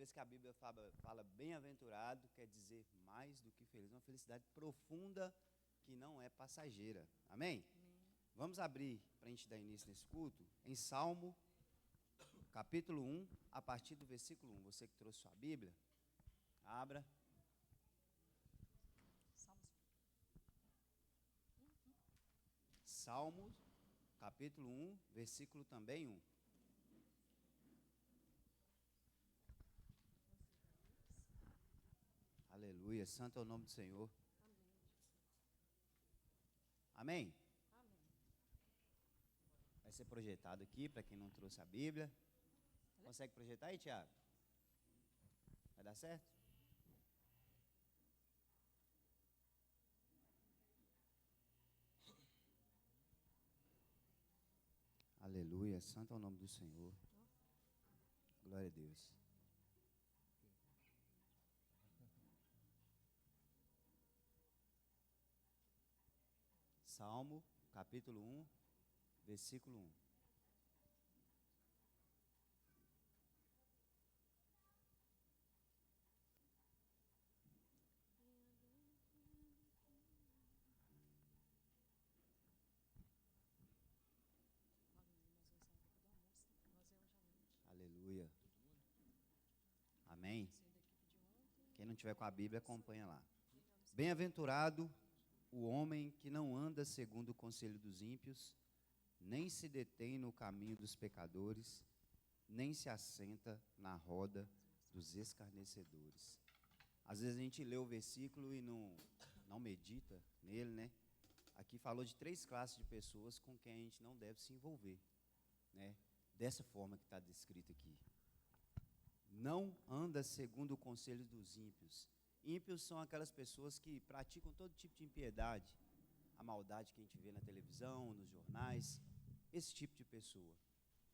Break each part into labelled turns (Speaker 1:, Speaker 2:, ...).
Speaker 1: vezes que a Bíblia fala bem-aventurado, quer dizer mais do que feliz. Uma felicidade profunda que não é passageira. Amém?
Speaker 2: Amém.
Speaker 1: Vamos abrir, para a gente dar início nesse culto, em Salmo, capítulo 1, a partir do versículo 1. Você que trouxe sua Bíblia, abra. Salmos, capítulo 1, versículo também 1. Aleluia, santo é o nome do Senhor. Amém?
Speaker 2: Amém.
Speaker 1: Vai ser projetado aqui, para quem não trouxe a Bíblia. Consegue projetar aí, Tiago? Vai dar certo? Aleluia, santo é o nome do Senhor. Glória a Deus. Salmo, capítulo 1, versículo 1. Aleluia. Amém. Quem não tiver com a Bíblia, acompanha lá. Bem-aventurado o homem que não anda segundo o conselho dos ímpios, nem se detém no caminho dos pecadores, nem se assenta na roda dos escarnecedores. Às vezes a gente lê o versículo e não medita nele, né? Aqui falou de 3 classes de pessoas com quem a gente não deve se envolver, né? Dessa forma que está descrito aqui. Não anda segundo o conselho dos ímpios. Ímpios são aquelas pessoas que praticam todo tipo de impiedade, a maldade que a gente vê na televisão, nos jornais, esse tipo de pessoa,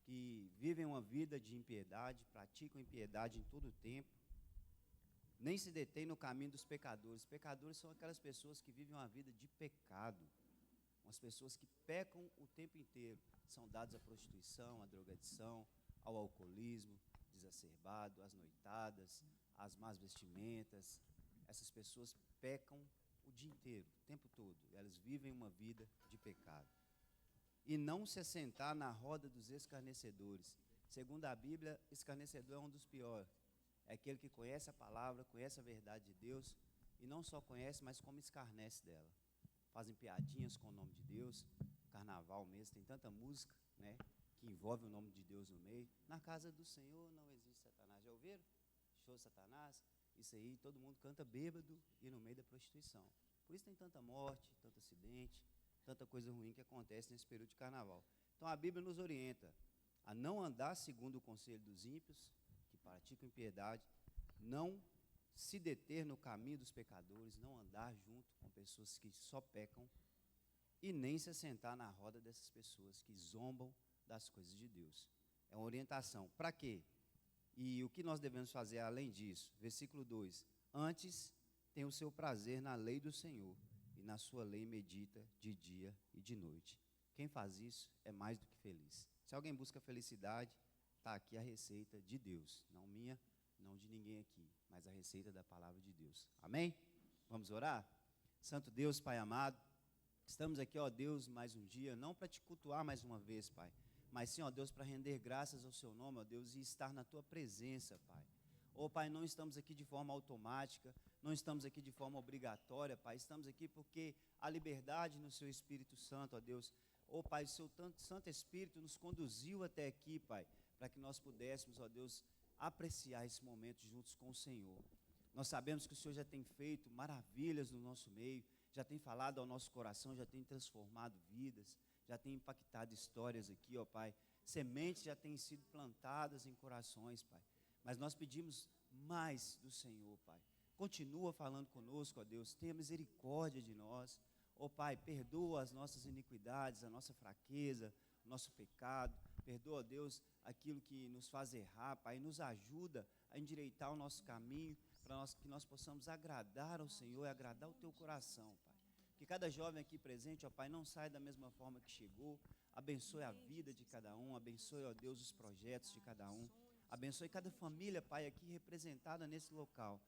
Speaker 1: que vivem uma vida de impiedade, praticam impiedade em todo o tempo, nem se detém no caminho dos pecadores. Pecadores são aquelas pessoas que vivem uma vida de pecado, umas pessoas que pecam o tempo inteiro, são dados à prostituição, à drogadição, ao alcoolismo desacerbado, às noitadas, às más vestimentas. Essas pessoas pecam o dia inteiro, o tempo todo. Elas vivem uma vida de pecado. E não se assentar na roda dos escarnecedores. Segundo a Bíblia, escarnecedor é um dos piores. É aquele que conhece a palavra, conhece a verdade de Deus, e não só conhece, mas como escarnece dela. Fazem piadinhas com o nome de Deus. Carnaval mesmo, tem tanta música, né, que envolve o nome de Deus no meio. Na casa do Senhor não existe Satanás. Já ouviram? Show Satanás? Isso aí, todo mundo canta bêbado e no meio da prostituição. Por isso tem tanta morte, tanto acidente, tanta coisa ruim que acontece nesse período de carnaval. Então a Bíblia nos orienta a não andar segundo o conselho dos ímpios, que praticam impiedade, não se deter no caminho dos pecadores, não andar junto com pessoas que só pecam, e nem se assentar na roda dessas pessoas que zombam das coisas de Deus. É uma orientação. Para quê? E o que nós devemos fazer além disso? Versículo 2. Antes, tem o seu prazer na lei do Senhor, e na sua lei medita de dia e de noite. Quem faz isso é mais do que feliz. Se alguém busca felicidade, está aqui a receita de Deus. Não minha, não de ninguém aqui, mas a receita da palavra de Deus. Amém? Vamos orar? Santo Deus, Pai amado, estamos aqui, ó Deus, mais um dia, não para te cultuar mais uma vez, Pai, mas sim, ó Deus, para render graças ao seu nome, ó Deus, e estar na tua presença, Pai. Ó Pai, não estamos aqui de forma automática, não estamos aqui de forma obrigatória, Pai, estamos aqui porque a liberdade no seu Espírito Santo, ó Deus, ó Pai, o seu Santo Espírito nos conduziu até aqui, Pai, para que nós pudéssemos, ó Deus, apreciar esse momento juntos com o Senhor. Nós sabemos que o Senhor já tem feito maravilhas no nosso meio, já tem falado ao nosso coração, já tem transformado vidas, já tem impactado histórias aqui, ó Pai. Sementes já têm sido plantadas em corações, Pai. Mas nós pedimos mais do Senhor, Pai. Continua falando conosco, ó Deus. Tenha misericórdia de nós. Ó Pai, perdoa as nossas iniquidades, a nossa fraqueza, o nosso pecado. Perdoa, ó Deus, aquilo que nos faz errar, Pai. E nos ajuda a endireitar o nosso caminho, para que nós possamos agradar ao Senhor e agradar o teu coração, Pai. Que cada jovem aqui presente, ó Pai, não saia da mesma forma que chegou. Abençoe a vida de cada um, abençoe, ó Deus, os projetos de cada um. Abençoe cada família, Pai, aqui representada nesse local.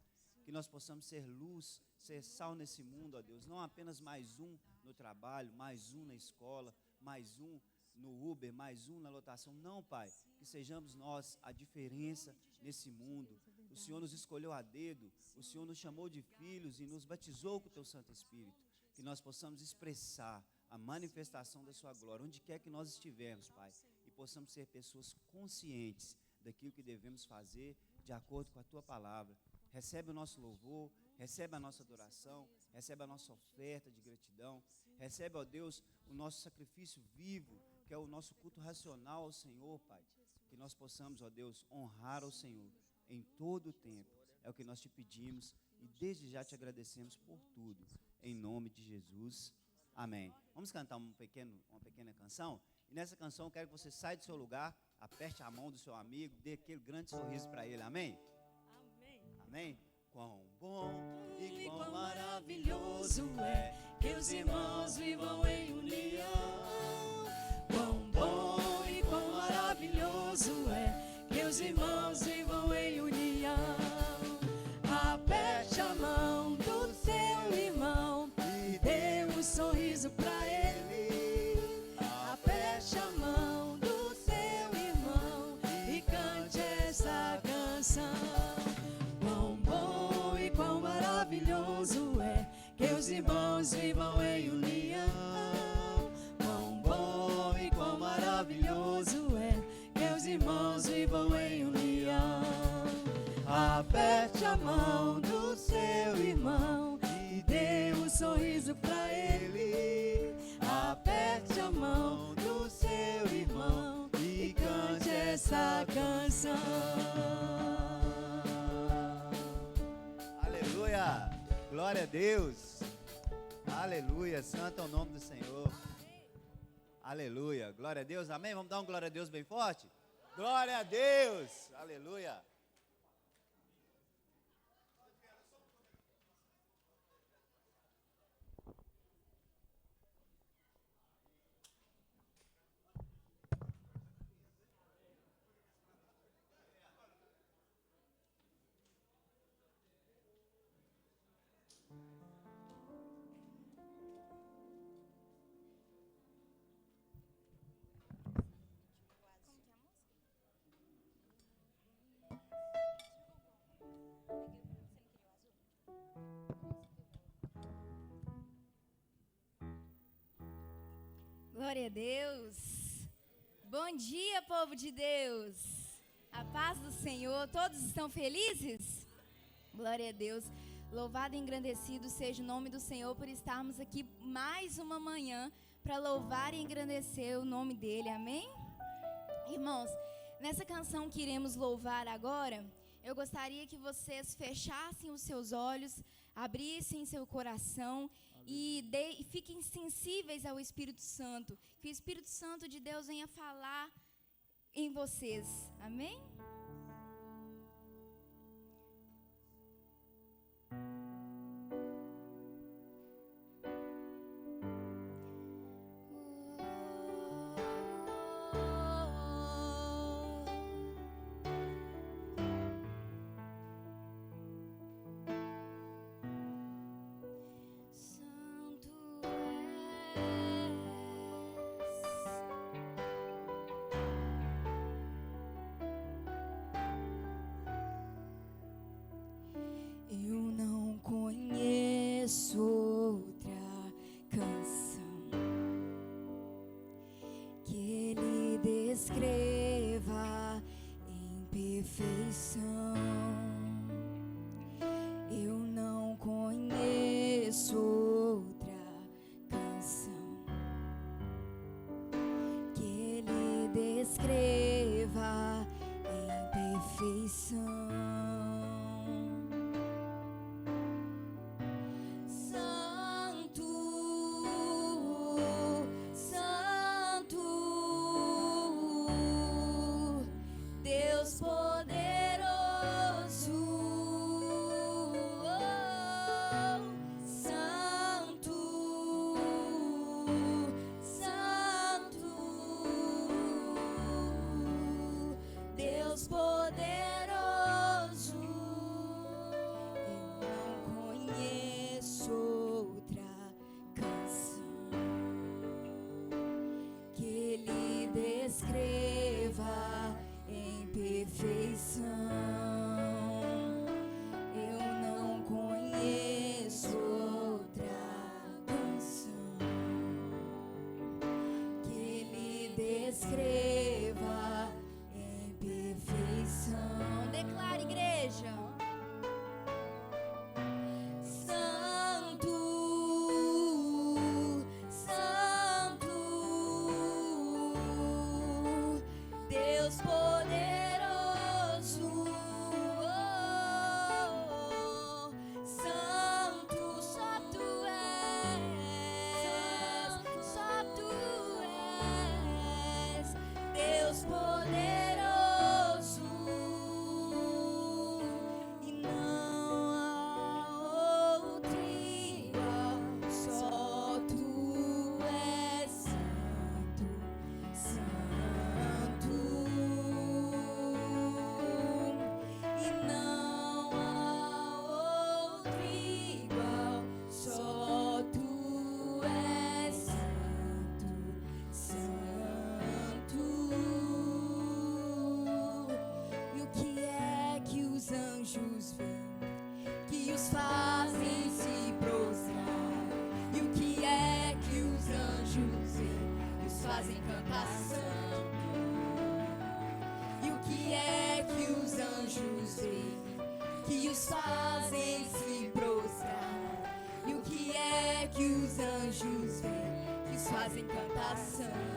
Speaker 1: Que nós possamos ser luz, ser sal nesse mundo, ó Deus. Não apenas mais um no trabalho, mais um na escola, mais um no Uber, mais um na lotação. Não, Pai, que sejamos nós a diferença nesse mundo. O Senhor nos escolheu a dedo, o Senhor nos chamou de filhos e nos batizou com o Teu Santo Espírito. Que nós possamos expressar a manifestação da Sua glória, onde quer que nós estivermos, Pai. E possamos ser pessoas conscientes daquilo que devemos fazer de acordo com a Tua palavra. Recebe o nosso louvor, recebe a nossa adoração, recebe a nossa oferta de gratidão, recebe, ó Deus, o nosso sacrifício vivo, que é o nosso culto racional ao Senhor, Pai. Que nós possamos, ó Deus, honrar ao Senhor em todo o tempo. É o que nós te pedimos e desde já te agradecemos por tudo. Em nome de Jesus. Amém. Vamos cantar uma pequena canção? E nessa canção eu quero que você saia do seu lugar, aperte a mão do seu amigo, dê aquele grande sorriso para ele. Amém? Amém? Quão bom e quão maravilhoso é que os irmãos vivam em união. Quão bom e quão maravilhoso é que os irmãos vivam em união. Aperte a mão do seu irmão e dê um sorriso pra ele. Aperte a mão do seu irmão e cante essa canção. Maravilhoso é que os irmãos vivam em união. Quão bom e quão maravilhoso é que os irmãos vivam em união. Aperte a mão do seu irmão e dê um sorriso pra ele. Aperte a mão do seu irmão e cante essa canção. Glória a Deus, aleluia, santo é o nome do Senhor, aleluia, glória a Deus, amém? Vamos dar um glória a Deus bem forte? Glória a Deus, aleluia.
Speaker 2: Glória a Deus. Bom dia, povo de Deus. A paz do Senhor. Todos estão felizes? Glória a Deus. Louvado e engrandecido seja o nome do Senhor por estarmos aqui mais uma manhã para louvar e engrandecer o nome dele. Amém? Irmãos, nessa canção que iremos louvar agora, eu gostaria que vocês fechassem os seus olhos, abrissem seu coração e fiquem sensíveis ao Espírito Santo. Que o Espírito Santo de Deus venha falar em vocês. Amém? Outra canção que ele descreva em perfeição. Eu não conheço outra canção que ele descreva em perfeição. Poderoso. anjos vêm, que os fazem se prostrar. E o que é que os anjos vêm? Que os fazem cantar santo. E o que é que os anjos vêm? Que os fazem se prostrar. E o que é que os anjos vêm? Que os fazem cantar santo.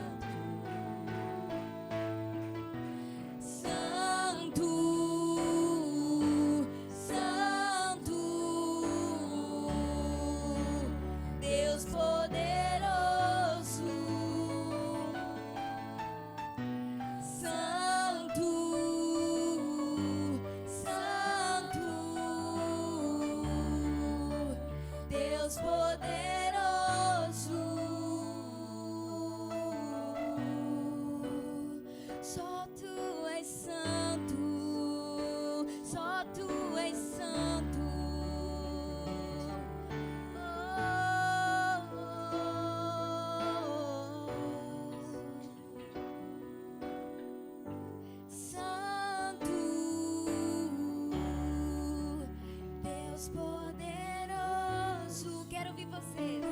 Speaker 2: Poderoso, quero ouvir vocês.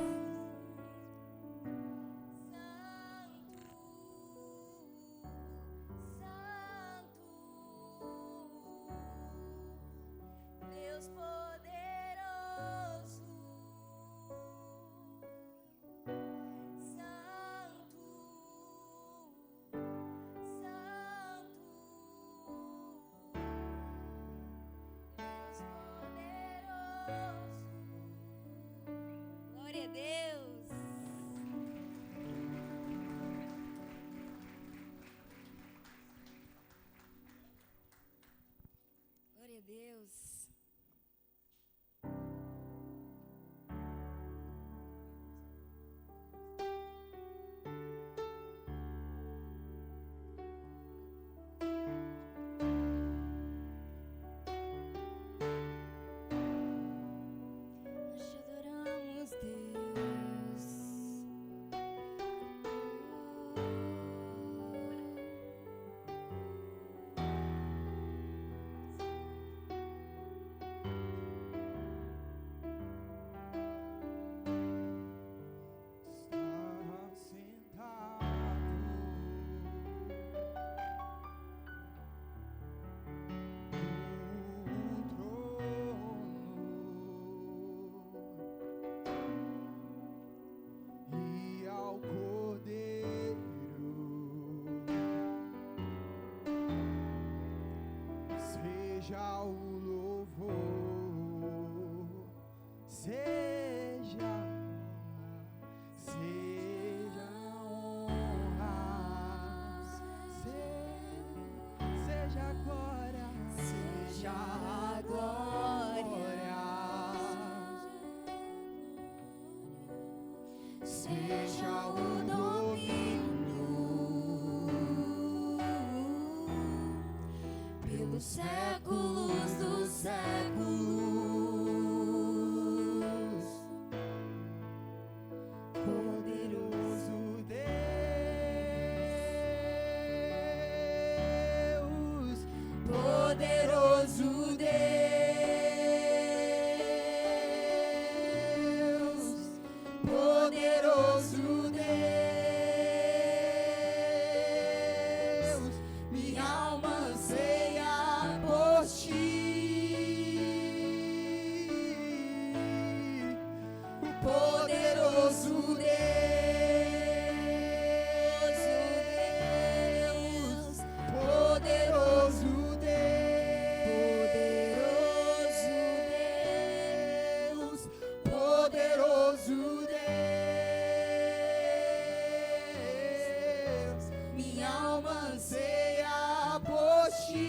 Speaker 2: Santo, Deus poderoso. Glória a Deus. Glória a Deus.
Speaker 3: Seja o louvor, seja a honra, seja a glória, seja o domínio pelos séculos dos séculos. Poderoso Deus, poderoso Deus, poderoso Deus, minha alma anseia por ti. O poderoso Deus, poderoso Deus, poderoso Deus, minha alma anseia por ti.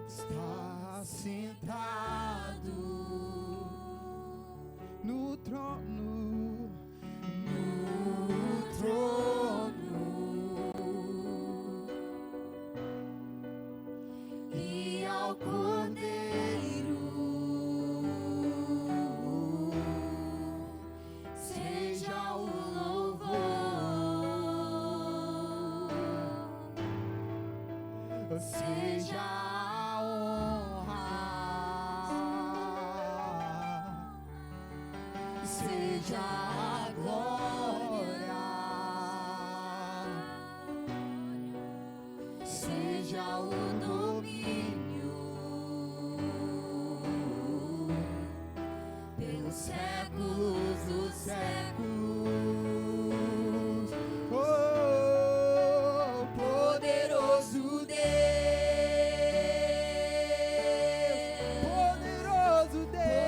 Speaker 3: Está sentado no trono, e ao Cordeiro seja o louvor. seja a honra, seja a glória, seja o domínio pelos séculos dos séculos. Poderoso Deus, poderoso Deus,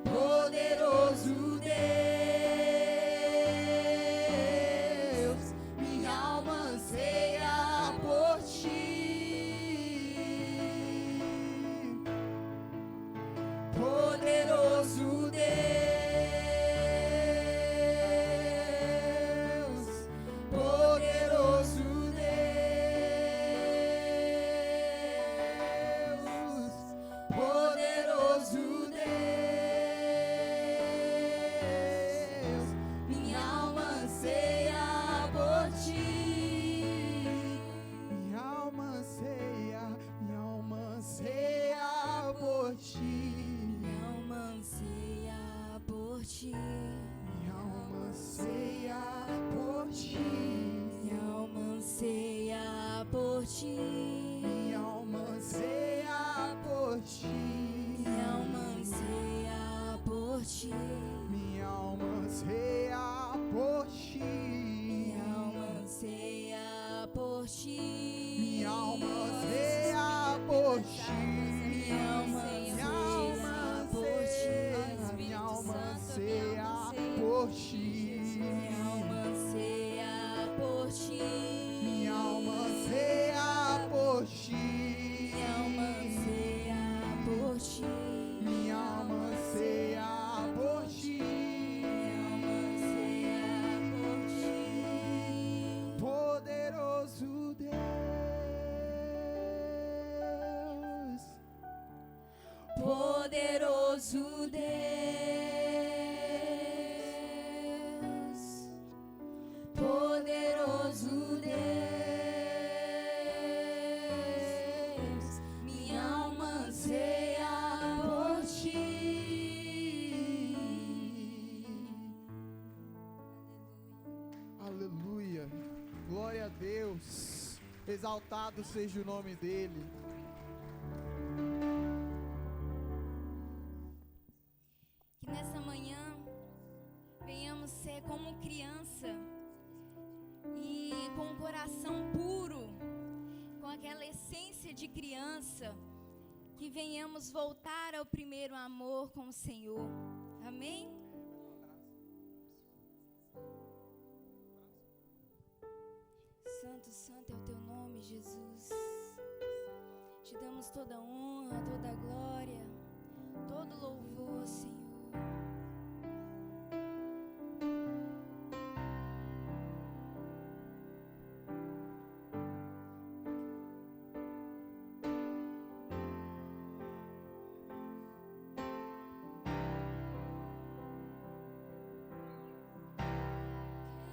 Speaker 3: poderoso Deus, minha alma anseia por ti. Poderoso Deus, poderoso Deus, poderoso Deus, minha alma anseia por ti. Minha alma anseia por ti.
Speaker 2: Minha alma anseia por ti.
Speaker 3: Minha alma anseia por ti.
Speaker 2: Minha alma anseia por ti.
Speaker 3: Minha alma anseia por ti.
Speaker 2: Minha alma anseia por ti.
Speaker 3: Minha alma anseia por ti.
Speaker 2: Minha alma anseia por ti.
Speaker 3: Minha alma anseia por ti.
Speaker 2: Minha alma anseia por ti.
Speaker 3: Minha alma anseia por ti.
Speaker 2: Minha alma anseia por ti.
Speaker 3: Minha alma anseia por ti.
Speaker 2: Minha alma anseia por ti.
Speaker 3: Minha alma anseia por ti.
Speaker 2: Minha alma anseia por ti.
Speaker 3: Poderoso Deus,
Speaker 2: Poderoso Deus, poderoso Deus, minha alma anseia por ti.
Speaker 3: aleluia, glória a Deus, exaltado seja o nome dele.
Speaker 2: Que nessa manhã venhamos ser como criança e com um coração puro, com aquela essência de criança, que venhamos voltar ao primeiro amor com o Senhor. Amém? Santo, santo é o teu nome, Jesus. Te damos toda a honra, toda a glória, todo louvor, Senhor.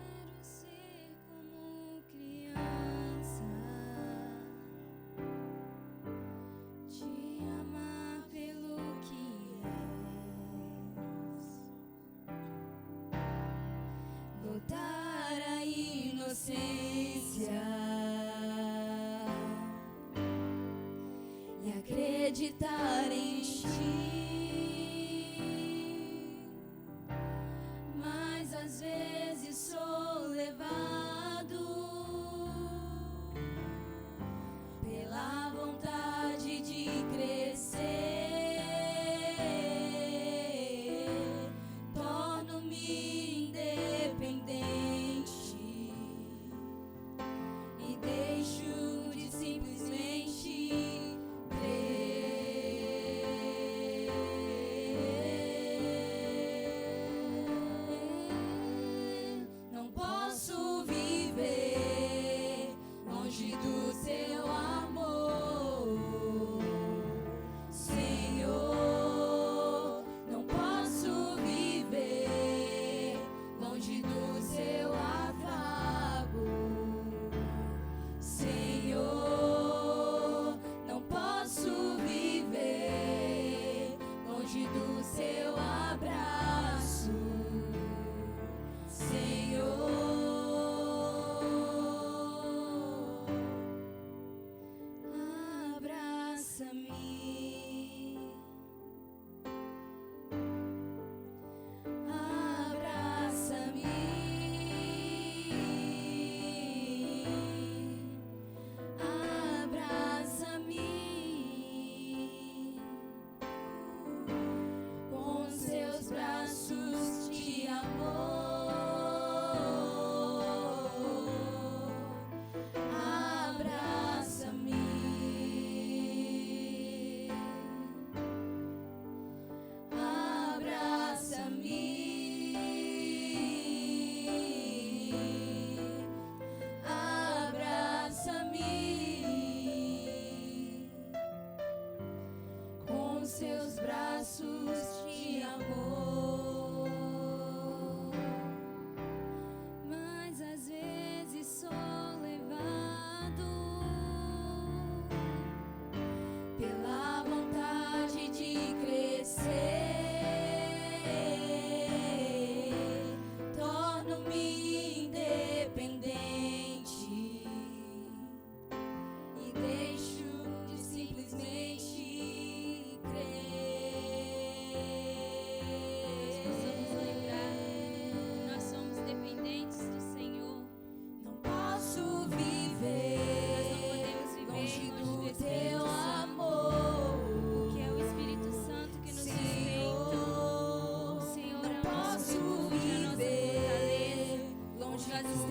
Speaker 2: Quero ser como criança, te amar pelo que és, voltar à inocência e acreditar em ti. Mas às vezes sou levado pela vontade de crescer. Torno-me independente e deixo de simplesmente crer.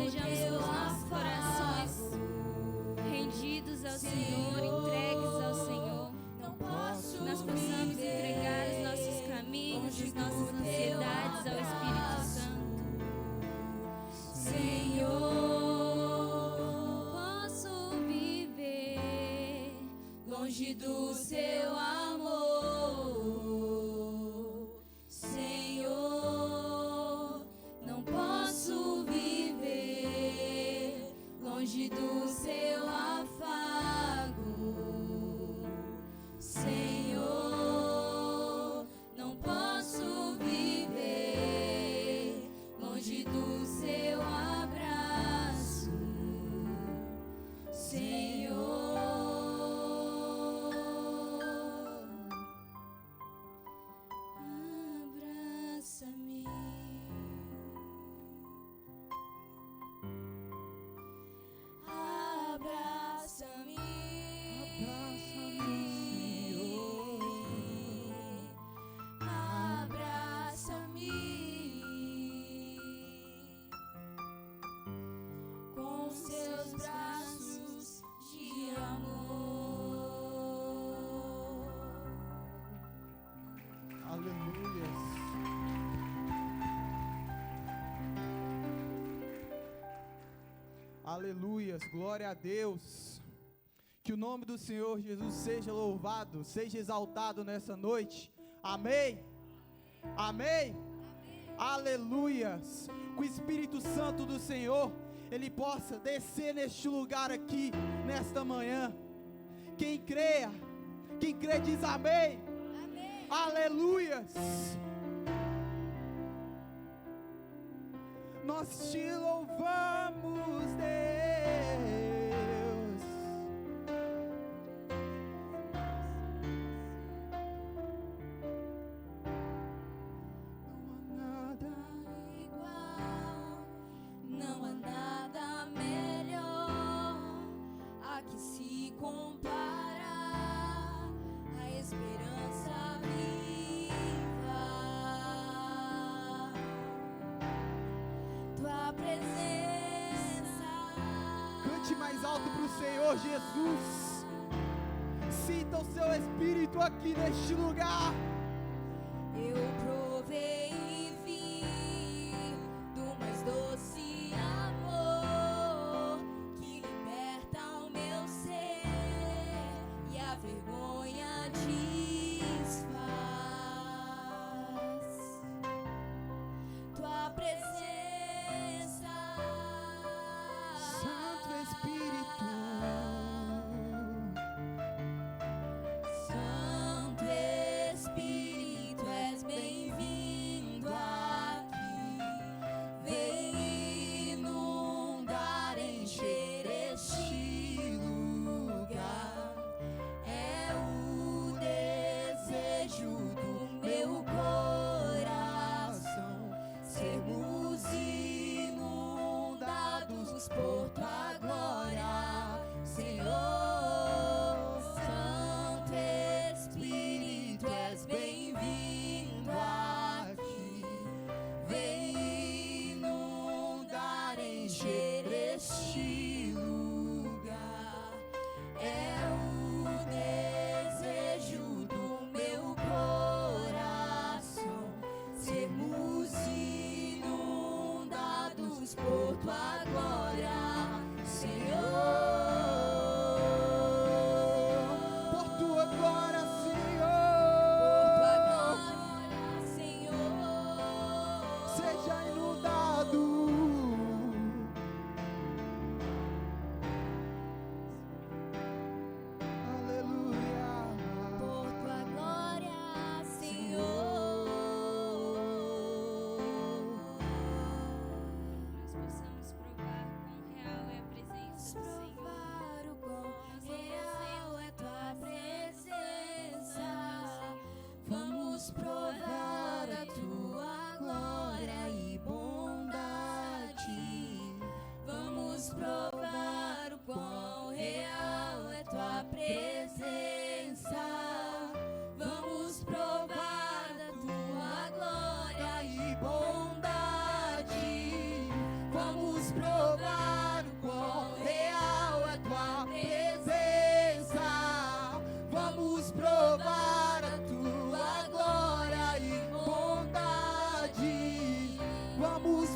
Speaker 2: Sejamos com os nossos corações rendidos ao Senhor, entregues ao Senhor. Nós possamos entregar os nossos caminhos, as nossas ansiedades ao Espírito Santo. Senhor, não posso viver longe do seu amor. Senhor, não posso viver longe do seu afago. Senhor, não posso viver longe do seu abraço. Senhor, abraça-me. Abraça-me. Abraça-me com seus braços de amor.
Speaker 3: Aleluia. Aleluias, glória a Deus. Que o nome do Senhor Jesus seja louvado, seja exaltado nessa noite. Amém. Amém. Aleluias. Que o Espírito Santo do Senhor, Ele possa descer neste lugar aqui, nesta manhã. Quem crê diz amém.
Speaker 2: Amém.
Speaker 3: Aleluias. Nós te louvamos, Deus.
Speaker 2: Não há nada melhor a que se compara a esperança viva. Tua presença.
Speaker 3: Cante mais alto para o Senhor Jesus. Sinta o seu Espírito aqui neste lugar.
Speaker 2: Eu provei e vi do mais doce amor que liberta o meu ser e a vergonha desfaz. Tua presença,
Speaker 3: Santo Espírito.
Speaker 2: Santo Espírito, és bem-vindo aqui. Vem inundar, encher este lugar. É o desejo do meu coração sermos inundados por tua glória, Senhor. Santo Espírito, és bem-vindo aqui. Vem inundar, encher este lugar. É o desejo do meu coração sermos inundados por tua glória, Senhor.
Speaker 3: Por tua glória,
Speaker 2: Por tua
Speaker 3: Senhor.
Speaker 2: glória, Senhor.
Speaker 3: Seja inundado. Aleluia.
Speaker 2: Por tua glória, Senhor. Nós possamos provar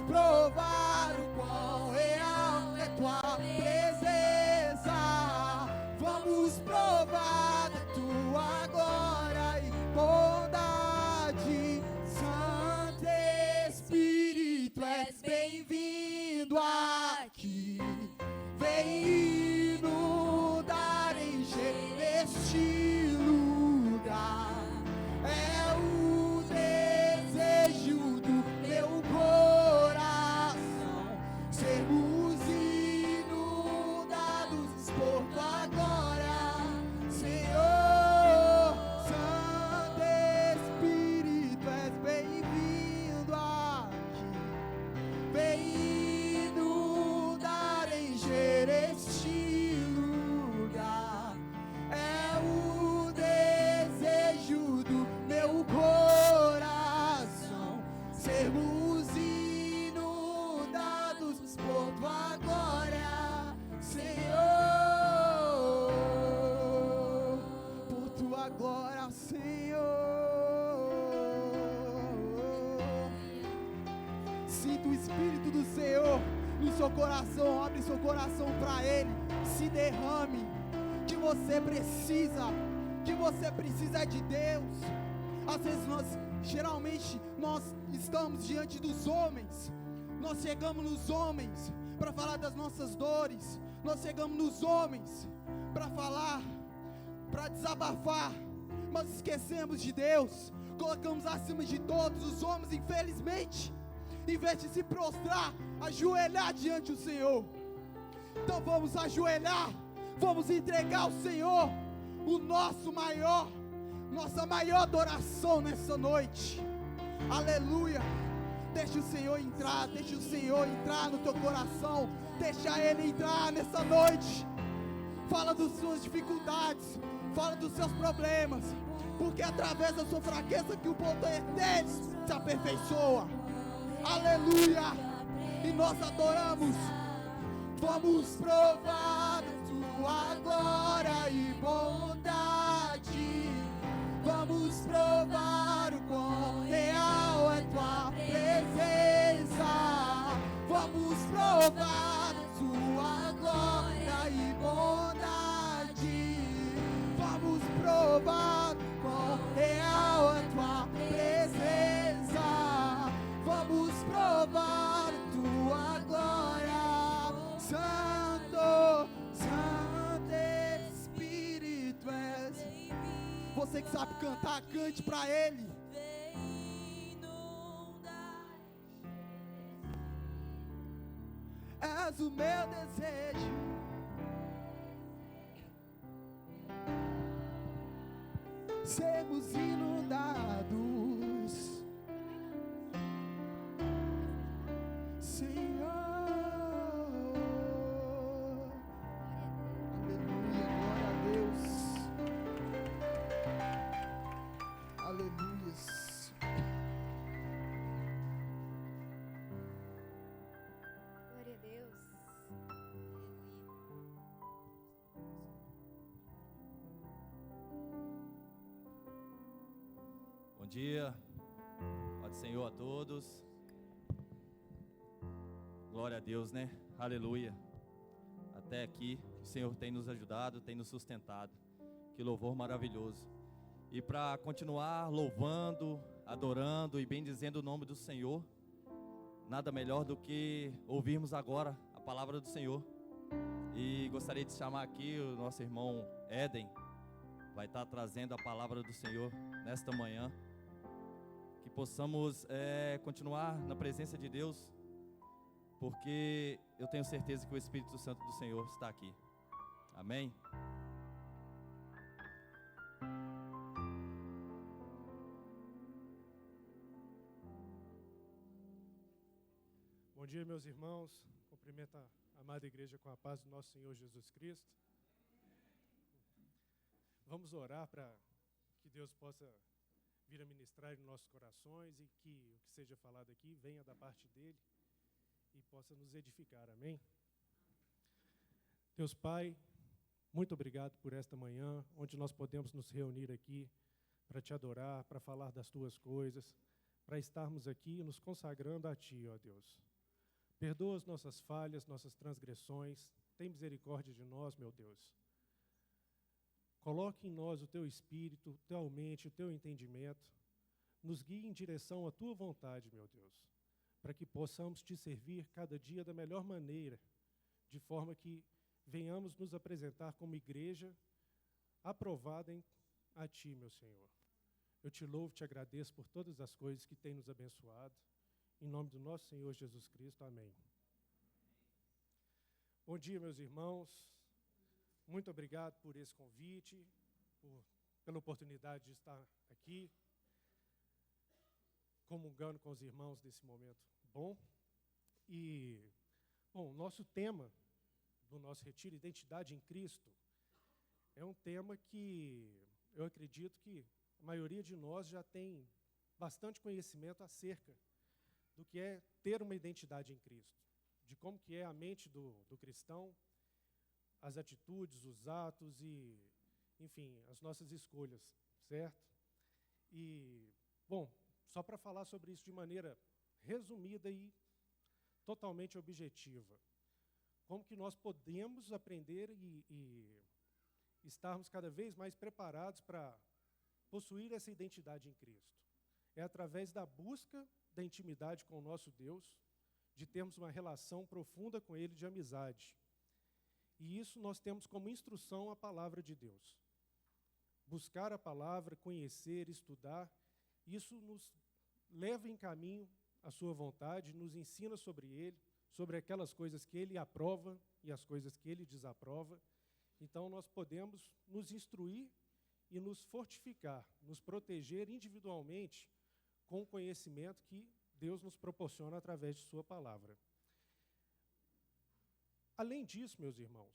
Speaker 3: provar o quão real é tua presença. Vamos provar da tua glória e bondade. Santo Espírito, és bem-vindo aqui. Vem inundar, encher este lugar. É o desejo do meu coração sermos inundados por tua glória, Senhor. Santo Espírito, és bem-vindo aqui. Vem inundar, encher este lugar. É o desejo do meu coração sermos inundados por tua glória, Senhor. Por tua glória, Senhor. Sinta o Espírito do Senhor no seu coração. Abre seu coração para Ele. Se derrame. Que você precisa é de Deus. Às vezes geralmente nós estamos diante dos homens. Nós chegamos nos homens para falar das nossas dores. Nós chegamos nos homens para falar, para desabafar, mas esquecemos de Deus. Colocamos acima de todos os homens, infelizmente, em vez de se prostrar, ajoelhar diante do Senhor. Então vamos ajoelhar, vamos entregar ao Senhor o nossa maior adoração nessa noite. Aleluia. Deixa o Senhor entrar no teu coração. Deixa Ele entrar nessa noite. Fala das suas dificuldades, fala dos seus problemas, porque é através da sua fraqueza que o poder dele se aperfeiçoa. Aleluia. E nós adoramos. Vamos provar tua glória e bondade. Vamos provar o quão real é tua presença. Vamos provar tua glória e bondade. Vamos provar o quão real é tua presença. Vamos provar tua glória. Santo, Santo Espírito és. Você que sabe cantar, cante pra Ele. És o meu desejo. Sermos inundados, Senhor. Aleluia, glória a Deus. Aleluia.
Speaker 2: Glória a Deus.
Speaker 4: Bom dia, paz do Senhor a todos. Glória a Deus, né? Aleluia. Até aqui o Senhor tem nos ajudado, tem nos sustentado. Que louvor maravilhoso. E para continuar louvando, adorando e bendizendo o nome do Senhor, nada melhor do que ouvirmos agora a palavra do Senhor. E gostaria de chamar aqui o nosso irmão Éden, vai estar trazendo a palavra do Senhor nesta manhã. Que possamos continuar na presença de Deus, porque eu tenho certeza que o Espírito Santo do Senhor está aqui. Amém?
Speaker 5: Bom dia, meus irmãos. Cumprimento a amada igreja com a paz do nosso Senhor Jesus Cristo. Vamos orar para que Deus possa vir a ministrar em nossos corações e que o que seja falado aqui venha da parte dele e possa nos edificar. Amém? Deus Pai, muito obrigado por esta manhã, onde nós podemos nos reunir aqui para te adorar, para falar das tuas coisas, para estarmos aqui nos consagrando a Ti, ó Deus. Perdoa as nossas falhas, nossas transgressões. Tem misericórdia de nós, meu Deus. Coloque em nós o Teu Espírito, a Tua mente, o Teu entendimento. Nos guie em direção à Tua vontade, meu Deus, para que possamos Te servir cada dia da melhor maneira, de forma que venhamos nos apresentar como igreja aprovada a Ti, meu Senhor. Eu Te louvo, Te agradeço por todas as coisas que tem nos abençoado. Em nome do nosso Senhor Jesus Cristo, amém. Bom dia, meus irmãos. Muito obrigado por esse convite, pela oportunidade de estar aqui, comungando com os irmãos nesse momento bom. E, bom, o nosso tema do nosso retiro, Identidade em Cristo, é um tema que eu acredito que a maioria de nós já tem bastante conhecimento acerca do que é ter uma identidade em Cristo, de como que é a mente do cristão, as atitudes, os atos e, enfim, as nossas escolhas, certo? E, bom, só para falar sobre isso de maneira resumida e totalmente objetiva, como que nós podemos aprender e estarmos cada vez mais preparados para possuir essa identidade em Cristo. É através da busca da intimidade com o nosso Deus, de termos uma relação profunda com Ele de amizade. E isso nós temos como instrução a palavra de Deus. Buscar a palavra, conhecer, estudar, isso nos leva em caminho à sua vontade, nos ensina sobre Ele, sobre aquelas coisas que Ele aprova e as coisas que Ele desaprova. Então nós podemos nos instruir e nos fortificar, nos proteger individualmente com o conhecimento que Deus nos proporciona através de sua palavra. Além disso, meus irmãos,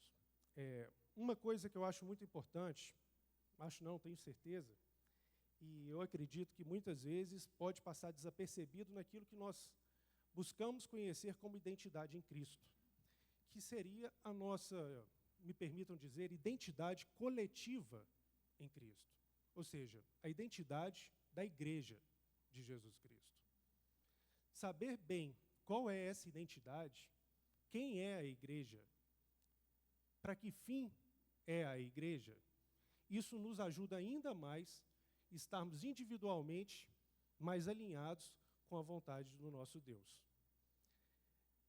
Speaker 5: uma coisa que eu acho muito importante, tenho certeza, e eu acredito que muitas vezes pode passar desapercebido naquilo que nós buscamos conhecer como identidade em Cristo, que seria a nossa, me permitam dizer, identidade coletiva em Cristo. Ou seja, a identidade da igreja de Jesus Cristo. Saber bem qual é essa identidade, quem é a igreja, para que fim é a igreja, isso nos ajuda ainda mais a estarmos individualmente mais alinhados com a vontade do nosso Deus.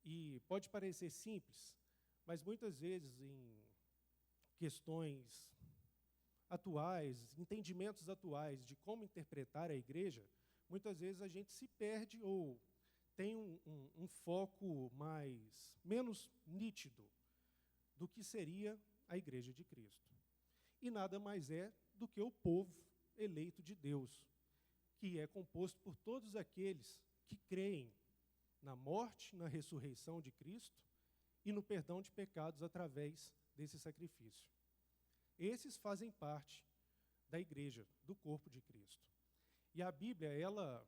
Speaker 5: E pode parecer simples, mas muitas vezes em questões atuais, entendimentos atuais de como interpretar a igreja, muitas vezes a gente se perde ou tem um foco menos nítido do que seria a igreja de Cristo. E nada mais é do que o povo eleito de Deus, que é composto por todos aqueles que creem na morte, na ressurreição de Cristo e no perdão de pecados através desse sacrifício. Esses fazem parte da igreja, do corpo de Cristo. E a Bíblia, ela,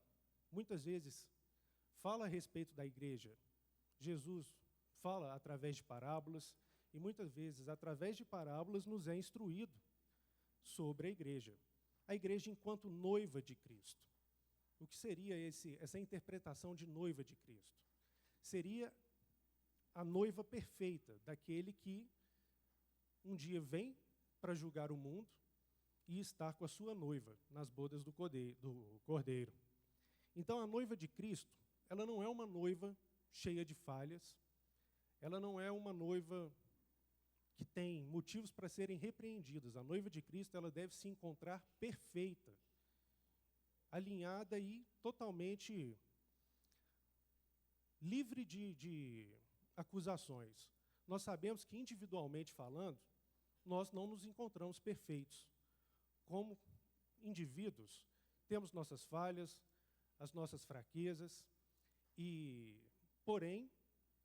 Speaker 5: muitas vezes, fala a respeito da igreja. Jesus fala através de parábolas, e muitas vezes, através de parábolas, nos é instruído sobre a igreja. A igreja enquanto noiva de Cristo. O que seria essa interpretação de noiva de Cristo? Seria a noiva perfeita, daquele que um dia vem para julgar o mundo e estar com a sua noiva nas bodas do Cordeiro. Então, a noiva de Cristo, ela não é uma noiva cheia de falhas, ela não é uma noiva que tem motivos para serem repreendidas. A noiva de Cristo, ela deve se encontrar perfeita, alinhada e totalmente livre de acusações. Nós sabemos que, individualmente falando, nós não nos encontramos perfeitos. Como indivíduos, temos nossas falhas, as nossas fraquezas, porém,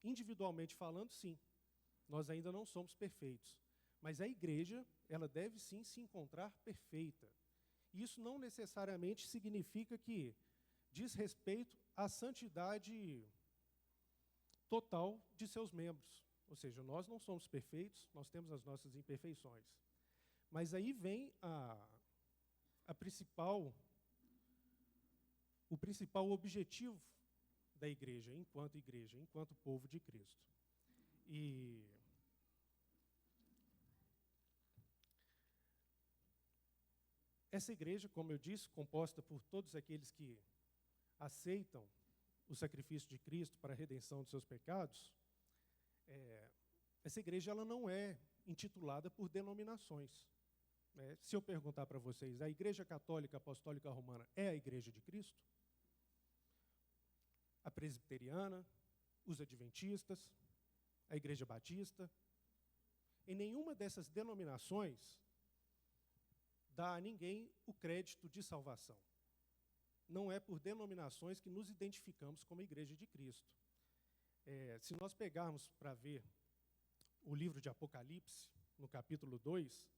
Speaker 5: individualmente falando, sim, nós ainda não somos perfeitos. Mas a igreja, ela deve sim se encontrar perfeita. Isso não necessariamente significa que diz respeito à santidade total de seus membros. Ou seja, nós não somos perfeitos, nós temos as nossas imperfeições. Mas aí vem a principal o principal objetivo da igreja, enquanto povo de Cristo. E essa igreja, como eu disse, composta por todos aqueles que aceitam o sacrifício de Cristo para a redenção de seus pecados, essa igreja ela não é intitulada por denominações. Se eu perguntar para vocês, a Igreja Católica Apostólica Romana é a Igreja de Cristo? A Presbiteriana, os Adventistas, a Igreja Batista? Em nenhuma dessas denominações dá a ninguém o crédito de salvação. Não é por denominações que nos identificamos como Igreja de Cristo. Se nós pegarmos para ver o livro de Apocalipse, no capítulo 2,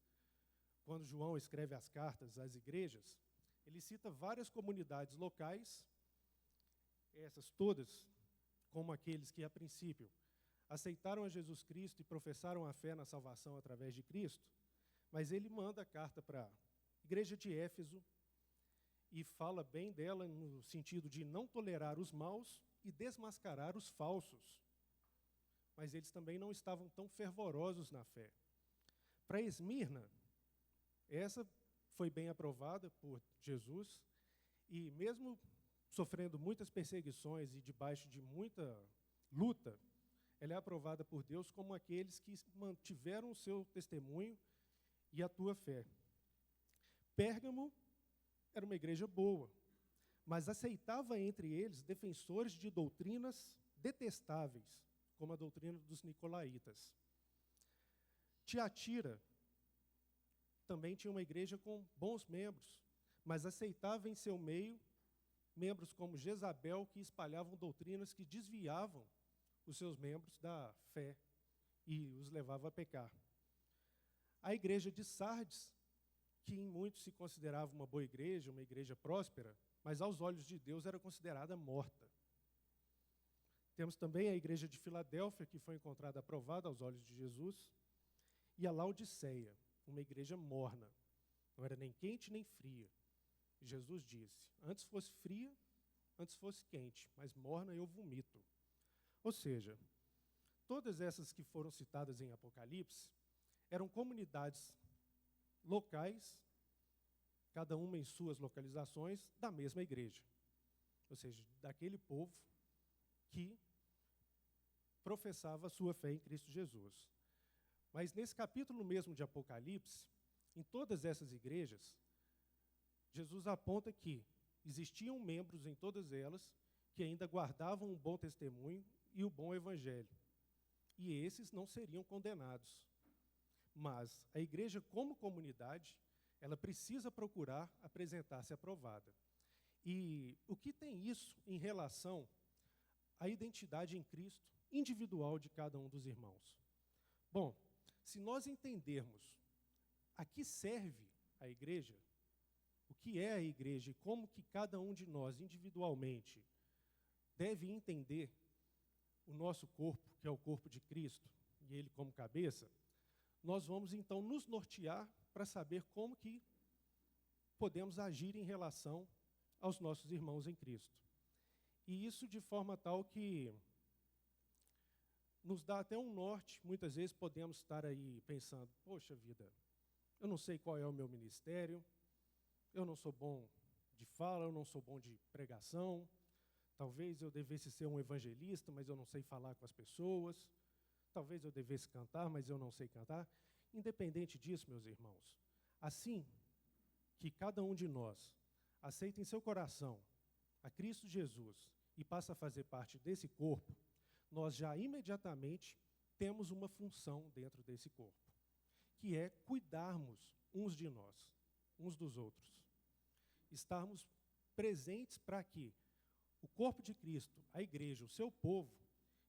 Speaker 5: quando João escreve as cartas às igrejas, ele cita várias comunidades locais, essas todas, como aqueles que, a princípio, aceitaram a Jesus Cristo e professaram a fé na salvação através de Cristo, mas ele manda a carta para a igreja de Éfeso e fala bem dela no sentido de não tolerar os maus e desmascarar os falsos. Mas eles também não estavam tão fervorosos na fé. Para Esmirna, essa foi bem aprovada por Jesus, e mesmo sofrendo muitas perseguições e debaixo de muita luta, ela é aprovada por Deus como aqueles que mantiveram o seu testemunho e a tua fé. Pérgamo era uma igreja boa, mas aceitava entre eles defensores de doutrinas detestáveis, como a doutrina dos nicolaítas. Tiatira também tinha uma igreja com bons membros, mas aceitava em seu meio membros como Jezabel, que espalhavam doutrinas que desviavam os seus membros da fé e os levava a pecar. A igreja de Sardes, que em muitos se considerava uma boa igreja, uma igreja próspera, mas aos olhos de Deus era considerada morta. Temos também a igreja de Filadélfia, que foi encontrada aprovada aos olhos de Jesus, e a Laodiceia, uma igreja morna, não era nem quente nem fria. Jesus disse, antes fosse fria, antes fosse quente, mas morna eu vomito. Ou seja, todas essas que foram citadas em Apocalipse eram comunidades locais, cada uma em suas localizações, da mesma igreja. Ou seja, daquele povo que professava a sua fé em Cristo Jesus. Mas nesse capítulo mesmo de Apocalipse, em todas essas igrejas, Jesus aponta que existiam membros em todas elas que ainda guardavam um bom testemunho e o bom evangelho. E esses não seriam condenados. Mas a igreja, como comunidade, ela precisa procurar apresentar-se aprovada. E o que tem isso em relação à identidade em Cristo individual de cada um dos irmãos? Bom, se nós entendermos a que serve a igreja, o que é a igreja e como que cada um de nós individualmente deve entender o nosso corpo, que é o corpo de Cristo, e ele como cabeça, nós vamos então nos nortear para saber como que podemos agir em relação aos nossos irmãos em Cristo. E isso de forma tal que nos dá até um norte. Muitas vezes podemos estar aí pensando, poxa vida, eu não sei qual é o meu ministério, eu não sou bom de fala, eu não sou bom de pregação, talvez eu devesse ser um evangelista, mas eu não sei falar com as pessoas, talvez eu devesse cantar, mas eu não sei cantar. Independente disso, meus irmãos, assim que cada um de nós aceita em seu coração a Cristo Jesus e passa a fazer parte desse corpo, nós já imediatamente temos uma função dentro desse corpo, que é cuidarmos uns de nós, uns dos outros. Estarmos presentes para que o corpo de Cristo, a igreja, o seu povo,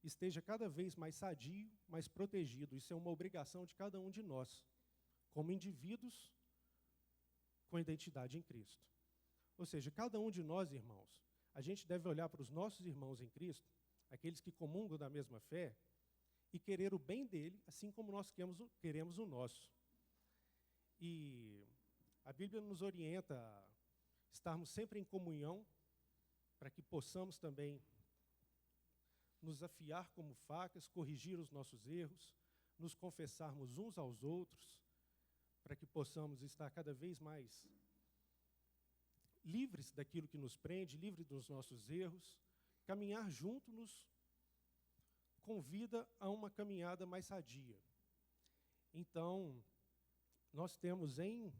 Speaker 5: esteja cada vez mais sadio, mais protegido. Isso é uma obrigação de cada um de nós, como indivíduos com identidade em Cristo. Ou seja, cada um de nós, irmãos, a gente deve olhar para os nossos irmãos em Cristo, aqueles que comungam da mesma fé, e querer o bem dele, assim como nós queremos o nosso. E a Bíblia nos orienta a estarmos sempre em comunhão para que possamos também nos afiar como facas, corrigir os nossos erros, nos confessarmos uns aos outros, para que possamos estar cada vez mais livres daquilo que nos prende, livres dos nossos erros. Caminhar junto nos convida a uma caminhada mais sadia. Então, nós temos em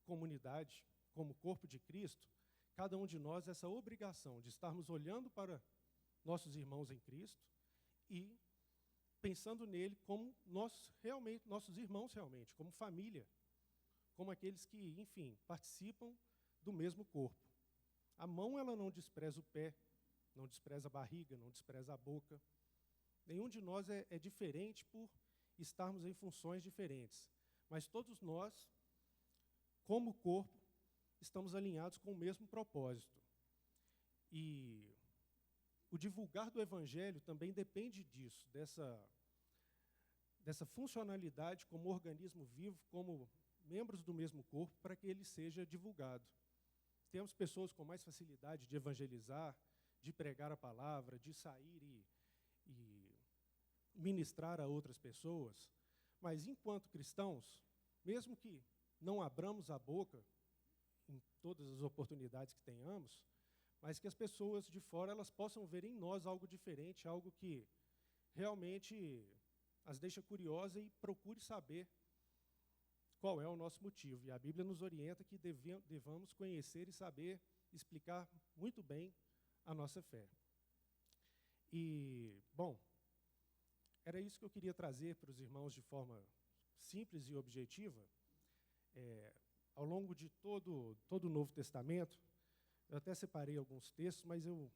Speaker 5: comunidade, como corpo de Cristo, cada um de nós essa obrigação de estarmos olhando para nossos irmãos em Cristo e pensando nele como nossos irmãos realmente, como família, como aqueles que, enfim, participam do mesmo corpo. A mão, ela não despreza o pé, não despreza a barriga, não despreza a boca. Nenhum de nós é diferente por estarmos em funções diferentes, mas todos nós, como corpo, estamos alinhados com o mesmo propósito. E o divulgar do Evangelho também depende disso, dessa funcionalidade como organismo vivo, como membros do mesmo corpo, para que ele seja divulgado. Temos pessoas com mais facilidade de evangelizar, de pregar a palavra, de sair e ministrar a outras pessoas, mas enquanto cristãos, mesmo que não abramos a boca em todas as oportunidades que tenhamos, mas que as pessoas de fora elas possam ver em nós algo diferente, algo que realmente as deixa curiosas e procure saber qual é o nosso motivo. E a Bíblia nos orienta que devamos conhecer e saber explicar muito bem a nossa fé. E, bom, era isso que eu queria trazer para os irmãos de forma simples e objetiva. Ao longo de todo o Novo Testamento, eu até separei alguns textos, mas eu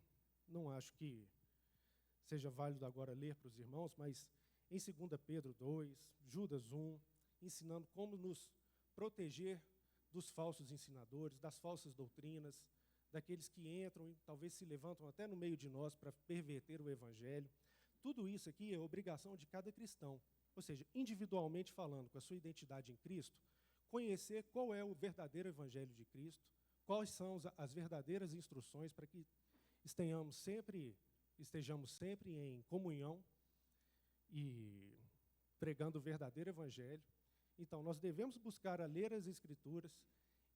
Speaker 5: não acho que seja válido agora ler para os irmãos, mas em 2 Pedro 2, Judas 1, ensinando como nos proteger dos falsos ensinadores, das falsas doutrinas, daqueles que entram e talvez se levantam até no meio de nós para perverter o Evangelho. Tudo isso aqui é obrigação de cada cristão, ou seja, individualmente falando, com a sua identidade em Cristo, conhecer qual é o verdadeiro Evangelho de Cristo, quais são as verdadeiras instruções para que estejamos sempre em comunhão e pregando o verdadeiro Evangelho. Então, nós devemos buscar a ler as Escrituras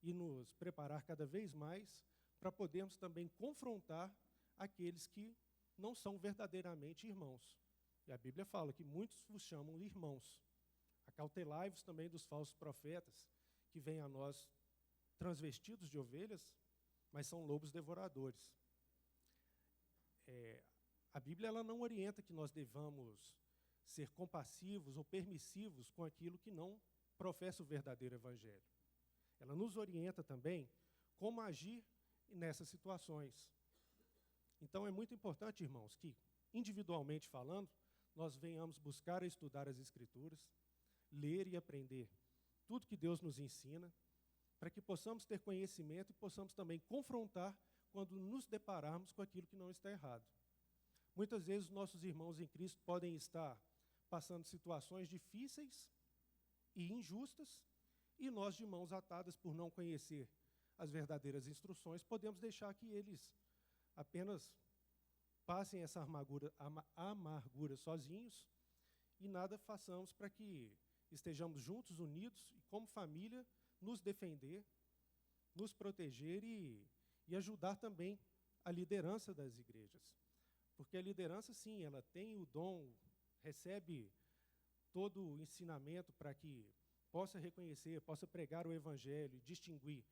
Speaker 5: e nos preparar cada vez mais para podermos também confrontar aqueles que não são verdadeiramente irmãos. E a Bíblia fala que muitos vos chamam irmãos. Acautelai-vos também dos falsos profetas, que vêm a nós transvestidos de ovelhas, mas são lobos devoradores. A Bíblia ela não orienta que nós devamos ser compassivos ou permissivos com aquilo que não professa o verdadeiro Evangelho. Ela nos orienta também como agir nessas situações. Então, é muito importante, irmãos, que, individualmente falando, nós venhamos buscar e estudar as Escrituras, ler e aprender tudo que Deus nos ensina, para que possamos ter conhecimento e possamos também confrontar quando nos depararmos com aquilo que não está errado. Muitas vezes, nossos irmãos em Cristo podem estar passando situações difíceis e injustas, e nós, de mãos atadas por não conhecer as verdadeiras instruções, podemos deixar que eles apenas passem essa amargura sozinhos e nada façamos para que estejamos juntos, unidos e como família nos defender, nos proteger e ajudar também a liderança das igrejas. Porque a liderança, sim, ela tem o dom, recebe todo o ensinamento para que possa reconhecer, possa pregar o Evangelho, distinguir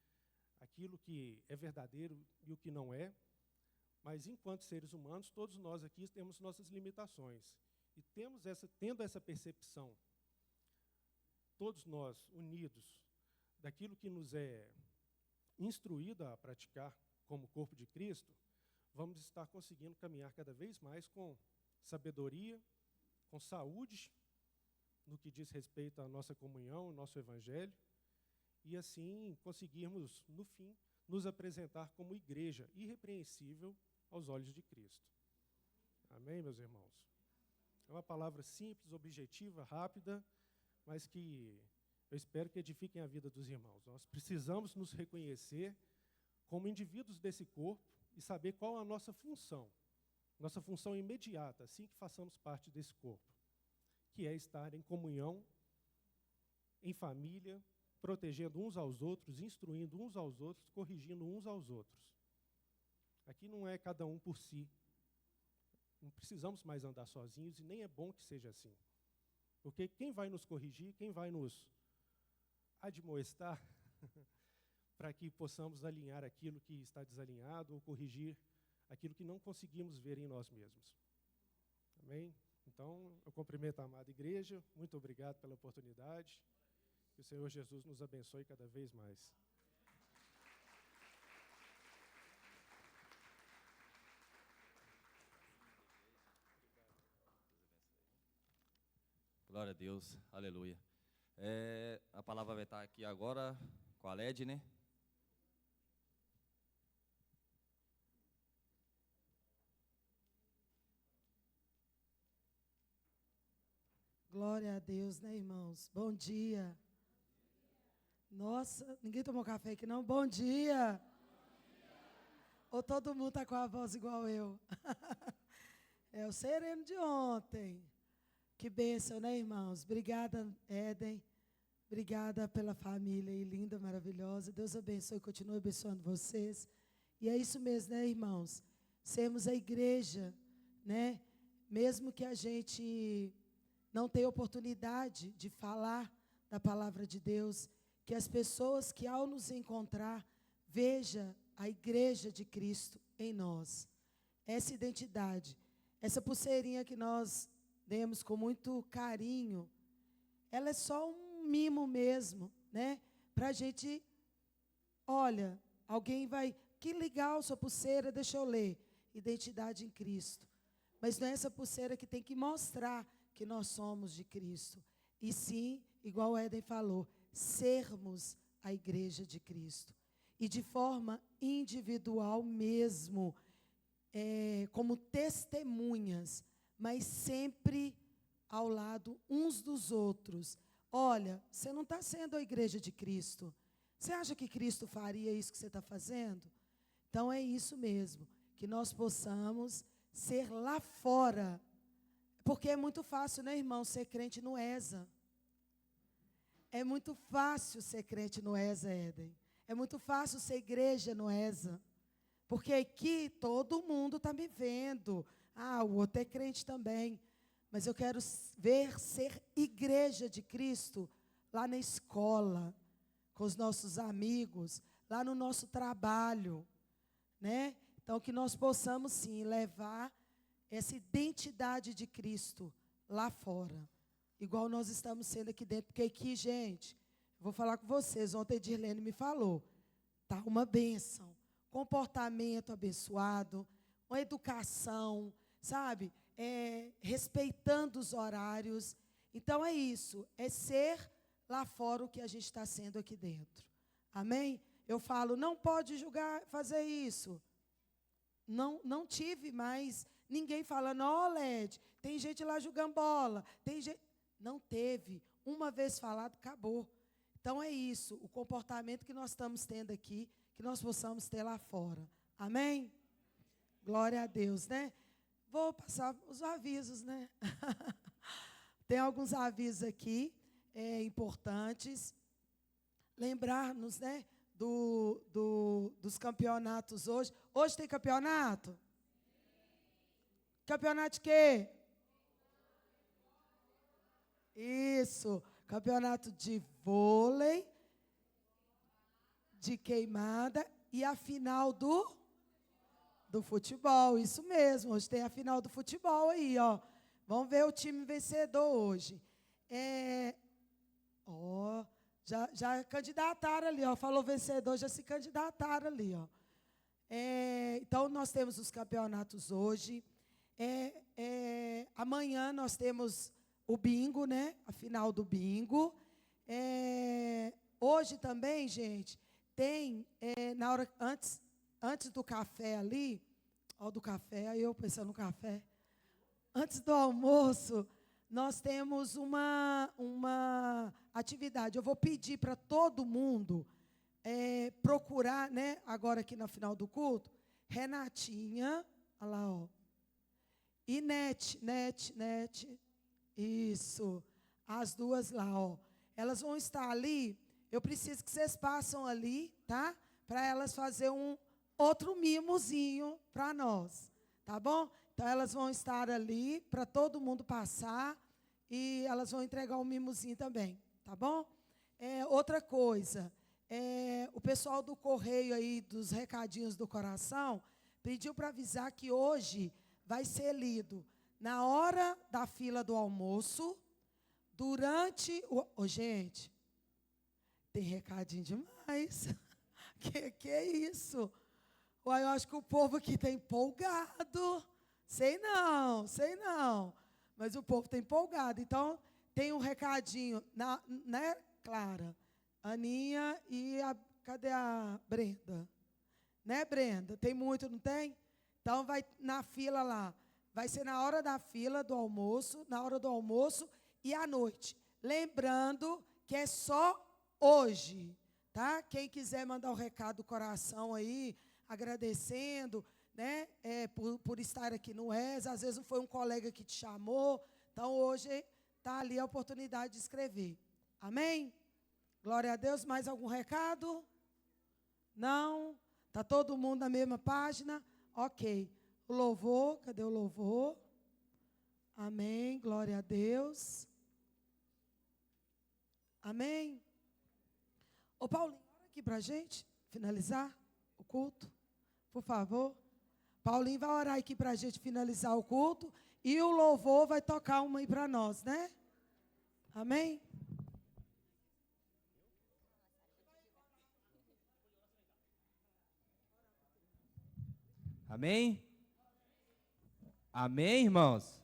Speaker 5: aquilo que é verdadeiro e o que não é. Mas, enquanto seres humanos, todos nós aqui temos nossas limitações. E tendo essa percepção, todos nós unidos, daquilo que nos é instruído a praticar como corpo de Cristo, vamos estar conseguindo caminhar cada vez mais com sabedoria, com saúde, no que diz respeito à nossa comunhão, ao nosso Evangelho, e assim conseguirmos, no fim, nos apresentar como igreja irrepreensível aos olhos de Cristo. Amém, meus irmãos? É uma palavra simples, objetiva, rápida, mas que eu espero que edifiquem a vida dos irmãos. Nós precisamos nos reconhecer como indivíduos desse corpo e saber qual a nossa função imediata, assim que façamos parte desse corpo, que é estar em comunhão, em família, protegendo uns aos outros, instruindo uns aos outros, corrigindo uns aos outros. Aqui não é cada um por si. Não precisamos mais andar sozinhos e nem é bom que seja assim. Porque quem vai nos corrigir, quem vai nos admoestar para que possamos alinhar aquilo que está desalinhado ou corrigir aquilo que não conseguimos ver em nós mesmos. Amém? Então, eu cumprimento a amada igreja, muito obrigado pela oportunidade. Que o Senhor Jesus nos abençoe cada vez mais.
Speaker 4: Glória a Deus, aleluia. A palavra vai estar aqui agora com a LED, né?
Speaker 6: Glória a Deus, né, irmãos? Bom dia. Nossa, ninguém tomou café aqui, não? Bom dia. Ou todo mundo está com a voz igual eu? É o sereno de ontem. Que bênção, né, irmãos? Obrigada, Éden. Obrigada pela família aí, linda, maravilhosa. Deus abençoe e continue abençoando vocês. E é isso mesmo, né, irmãos? Sermos a igreja, né? Mesmo que a gente não tenha oportunidade de falar da palavra de Deus, que as pessoas que ao nos encontrar, veja a igreja de Cristo em nós. Essa identidade, essa pulseirinha que nós demos com muito carinho, ela é só um mimo mesmo, né? Para a gente, olha, alguém vai, que legal sua pulseira, deixa eu ler. Identidade em Cristo. Mas não é essa pulseira que tem que mostrar que nós somos de Cristo. E sim, igual o Éden falou, sermos a igreja de Cristo. E de forma individual mesmo, como testemunhas, mas sempre ao lado uns dos outros. Olha, você não está sendo a igreja de Cristo. Você acha que Cristo faria isso que você está fazendo? Então é isso mesmo, que nós possamos ser lá fora. Porque é muito fácil, né, irmão, ser crente no ESA. É muito fácil ser crente no ESA, Éden. É muito fácil ser igreja no ESA. Porque aqui todo mundo está me vendo. Ah, o outro é crente também. Mas eu quero ver ser igreja de Cristo lá na escola, com os nossos amigos, lá no nosso trabalho, né? Então, que nós possamos, sim, levar essa identidade de Cristo lá fora, igual nós estamos sendo aqui dentro, porque aqui, gente, vou falar com vocês, ontem a Dirlene me falou, tá uma bênção, comportamento abençoado, uma educação, sabe, respeitando os horários. Então é isso, é ser lá fora o que a gente está sendo aqui dentro, amém? Eu falo, não pode julgar, fazer isso. Não tive mais ninguém falando, ó, LED, tem gente lá jogando bola, tem gente. Não teve. Uma vez falado, acabou. Então é isso, o comportamento que nós estamos tendo aqui, que nós possamos ter lá fora. Amém? Glória a Deus, né? Vou passar os avisos, né? Tem alguns avisos aqui, importantes. Lembrar-nos, né? Dos campeonatos hoje. Hoje tem campeonato? Campeonato de quê? Isso, campeonato de vôlei, de queimada e a final do futebol, isso mesmo, hoje tem a final do futebol aí, ó. Vamos ver o time vencedor hoje. Já candidataram ali, ó. Falou vencedor, já se candidataram ali, ó. Então, nós temos os campeonatos hoje. Amanhã nós temos o bingo, né? A final do bingo. Hoje também, gente, tem, na hora, antes do café ali, ó, do café, aí eu pensando no café. Antes do almoço, nós temos uma atividade. Eu vou pedir para todo mundo procurar, né, agora aqui no final do culto, Renatinha, olha lá, ó. E Nete, isso, as duas lá, ó. Elas vão estar ali, eu preciso que vocês passem ali, tá? Para elas fazer um outro mimozinho para nós, tá bom? Então, elas vão estar ali para todo mundo passar e elas vão entregar um mimozinho também, tá bom? Outra coisa, o pessoal do correio aí, dos recadinhos do coração, pediu para avisar que hoje vai ser lido na hora da fila do almoço, durante o... gente, tem recadinho demais. Que é isso? Uai, eu acho que o povo aqui está empolgado. Sei não. Mas o povo está empolgado. Então, tem um recadinho, né, Clara? Aninha e cadê a Brenda? Né, Brenda? Tem muito, não tem? Então, vai na fila lá. Vai ser na hora da fila do almoço, na hora do almoço e à noite. Lembrando que é só hoje, tá? Quem quiser mandar o recado do coração aí, agradecendo, né, por estar aqui no ES, às vezes não foi um colega que te chamou, então hoje está ali a oportunidade de escrever. Amém? Glória a Deus. Mais algum recado? Não? Está todo mundo na mesma página? Ok. O louvor, cadê o louvor? Amém, glória a Deus. Amém. Ô Paulinho, ora aqui para a gente finalizar o culto, por favor. Paulinho vai orar aqui para a gente finalizar o culto e o louvor vai tocar uma aí para nós, né? Amém?
Speaker 7: Amém? Amém, irmãos?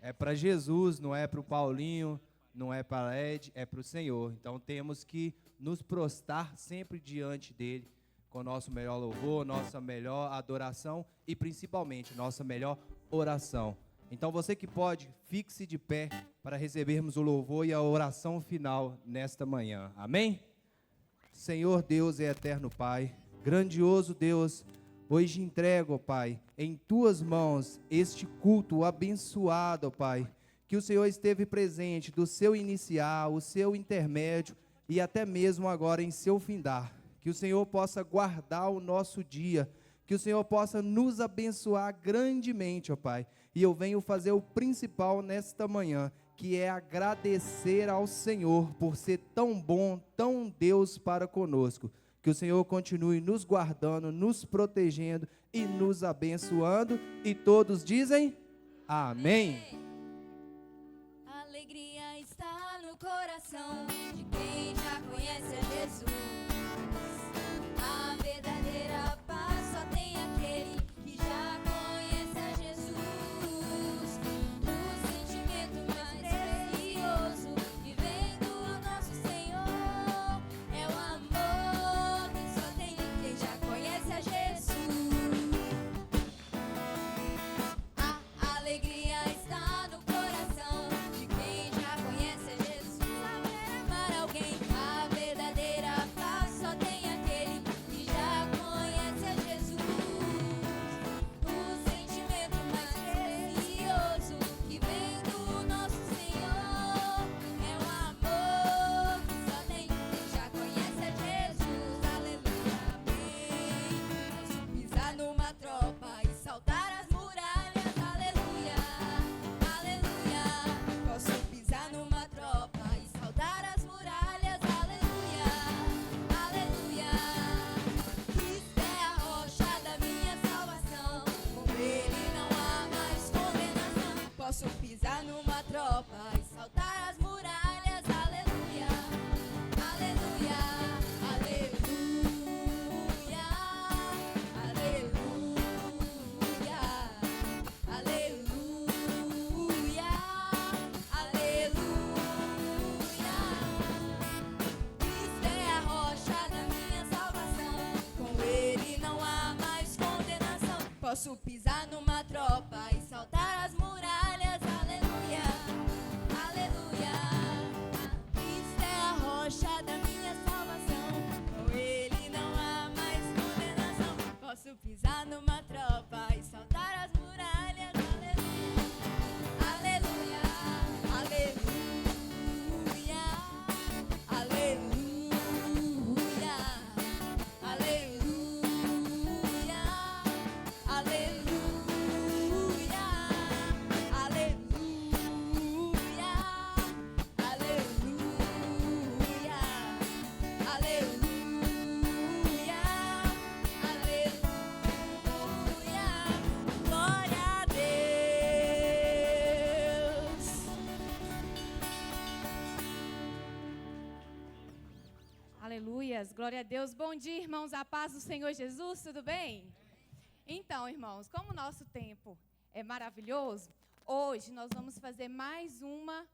Speaker 7: É para Jesus, não é para o Paulinho, não é para a Led, é para o Senhor. Então temos que nos prostrar sempre diante dele, com o nosso melhor louvor, nossa melhor adoração e principalmente nossa melhor oração. Então você que pode, fixe de pé para recebermos o louvor e a oração final nesta manhã. Amém? Senhor Deus e eterno Pai, grandioso Deus, hoje entrego, ó Pai, em Tuas mãos este culto abençoado, ó Pai, que o Senhor esteve presente do seu iniciar, o seu intermédio e até mesmo agora em seu findar. Que o Senhor possa guardar o nosso dia, que o Senhor possa nos abençoar grandemente, ó Pai. E eu venho fazer o principal nesta manhã, que é agradecer ao Senhor por ser tão bom, tão Deus para conosco. Que o Senhor continue nos guardando, nos protegendo e nos abençoando. E todos dizem amém.
Speaker 2: A alegria está no coração de quem já conhece a Jesus. A verdadeira paz só tem aquele que já conhece a Jesus. O sentimento mais precioso que vem do nosso Senhor é o amor que só tem quem já conhece a Jesus. A alegria está no coração de quem já conhece a Jesus. Para alguém, a verdadeira paz só tem aquele que já conhece a Jesus. O sentimento mais precioso que vem do nosso Senhor é o amor que só tem quem já conhece a Jesus. Aleluia, amém. Posso pisar numa tropa e saltar as muralhas. Aleluia, aleluia. Posso pisar numa tropa e saltar as muralhas. Aleluia, aleluia. Cristo é a rocha da minha salvação, com Ele não há mais condenação. Posso pisar numa tropa e saltar as muralhas. Aleluia, aleluia, aleluia, aleluia, aleluia, aleluia. Cristo é a rocha da minha salvação, com Ele não há mais condenação. Posso pisar numa tropa e saltar as muralhas. Aleluia, aleluia. Cristo é a rocha da minha salvação, com Ele não há mais condenação. Posso pisar
Speaker 8: Aleluias, glória a Deus. Bom dia, irmãos, a paz do Senhor Jesus, tudo bem? Então, irmãos, como o nosso tempo é maravilhoso, hoje nós vamos fazer mais uma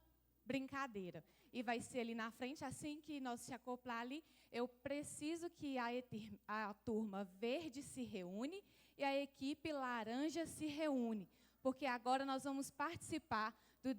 Speaker 8: brincadeira. E vai ser ali na frente, assim que nós se acoplar ali, eu preciso que a turma verde se reúne e a equipe laranja se reúne, porque agora nós vamos participar do